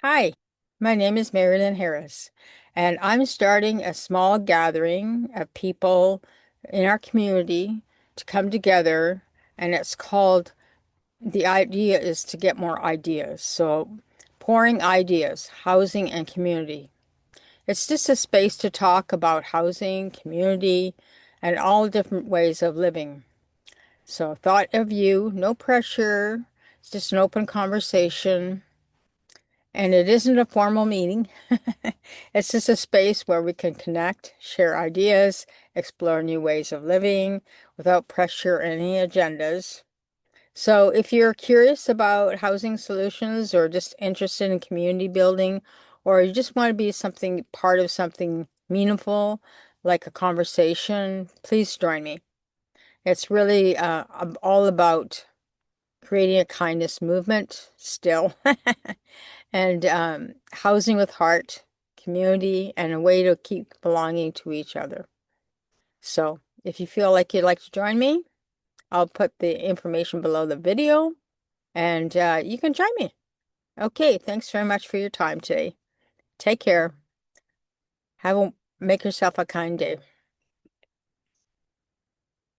Hi, my name is Marilyn Harris, and I'm starting a small gathering of people in our community to come together, and it's called, the idea is to get more ideas. So, pouring ideas, housing and community. It's just a space to talk about housing, community, and all different ways of living. So, thought of you, no pressure, it's just an open conversation. And it isn't a formal meeting. It's just a space where we can connect, share ideas, explore new ways of living without pressure or any agendas. So, if you're curious about housing solutions or just interested in community building, or you just want to be something part of something meaningful, like a conversation, please join me. It's really all about creating a kindness movement still. And housing with heart, community, and a way to keep belonging to each other. So if you feel like you'd like to join me, I'll put the information below the video and you can join me. Okay, thanks very much for your time today. Take care. Make yourself a kind day.